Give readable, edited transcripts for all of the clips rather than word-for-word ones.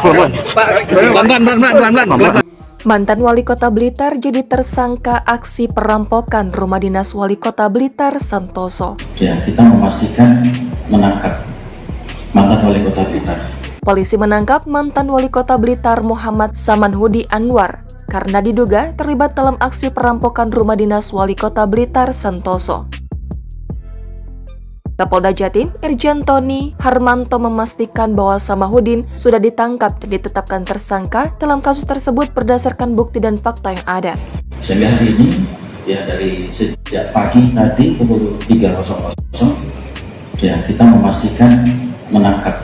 Pelan-pelan. Mantan Wali Kota Blitar jadi tersangka aksi perampokan Rumah Dinas Wali Kota Blitar Santoso. Ya, kita memastikan menangkap mantan Wali Kota Blitar. Polisi menangkap mantan Wali Kota Blitar Muhammad Samanhudi Anwar karena diduga terlibat dalam aksi perampokan Rumah Dinas Wali Kota Blitar Santoso. Kapolda Jatim, Irjen Tony Harmanto memastikan bahwa Samahudin sudah ditangkap dan ditetapkan tersangka dalam kasus tersebut berdasarkan bukti dan fakta yang ada. Sehingga hari ini, ya dari sejak pagi tadi pukul 3.00, ya kita memastikan menangkap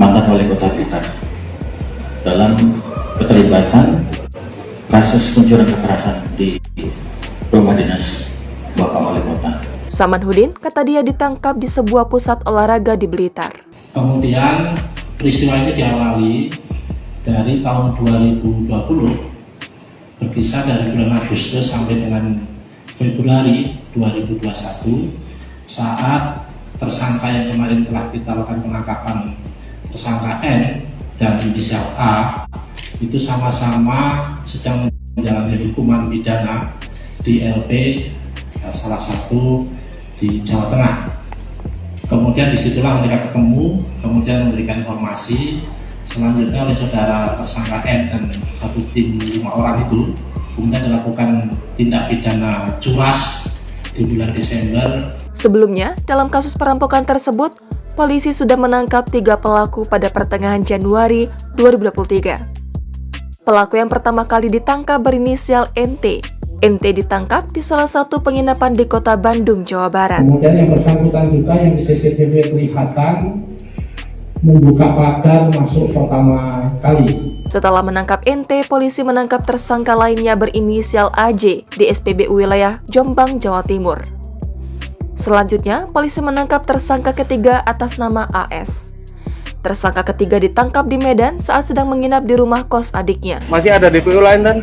mantan Wali Kota Blitar dalam keterlibatan kasus pencurian kekerasan di Rumah Dinas Bapak Wali Kota. Samanhudin kata dia ditangkap di sebuah pusat olahraga di Blitar. Kemudian peristiwa ini diawali dari tahun 2020 berkisar dari bulan Agustus sampai dengan Februari 2021 saat tersangka yang kemarin telah kita lakukan penangkapan tersangka N dan inisial A itu sama-sama sedang menjalani hukuman pidana di LP salah satu di Jawa Tengah. Kemudian disitulah mereka ketemu, kemudian memberikan informasi. Selanjutnya oleh saudara tersangka N dan satu tim 5 orang itu kemudian dilakukan tindak pidana curas di bulan Desember. Sebelumnya, dalam kasus perampokan tersebut, polisi sudah menangkap 3 pelaku pada pertengahan Januari 2023. Pelaku yang pertama kali ditangkap berinisial NT. NT ditangkap di salah satu penginapan di Kota Bandung, Jawa Barat. Kemudian yang bersangkutan juga yang di CCTV kelihatan membuka pagar masuk pertama kali. Setelah menangkap NT, polisi menangkap tersangka lainnya berinisial AJ di SPBU wilayah Jombang, Jawa Timur. Selanjutnya, polisi menangkap tersangka ketiga atas nama AS. Tersangka ketiga ditangkap di Medan saat sedang menginap di rumah kos adiknya. Masih ada DPO lain dan?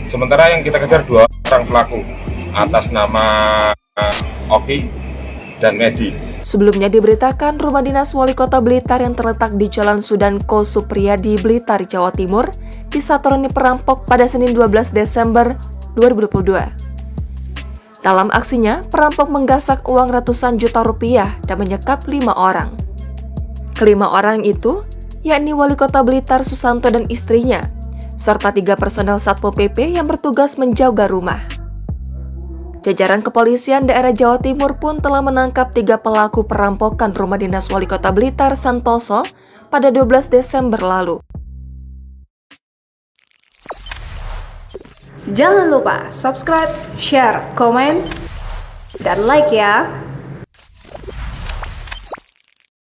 Sementara yang kita kejar 2 orang pelaku atas nama Oki dan Medi. Sebelumnya diberitakan Rumah Dinas Wali Kota Blitar yang terletak di Jalan Sudan Ko Supriyadi, Blitar, Jawa Timur, disatroni perampok pada Senin 12 Desember 2022. Dalam aksinya, perampok menggasak uang ratusan juta rupiah dan menyekap 5 orang. Kelima orang itu, yakni Wali Kota Blitar Susanto dan istrinya, serta 3 personel Satpol PP yang bertugas menjaga rumah. Jajaran kepolisian daerah Jawa Timur pun telah menangkap 3 pelaku perampokan Rumah Dinas Wali Kota Blitar Santoso pada 12 Desember lalu. Jangan lupa subscribe, share, komen, dan like ya!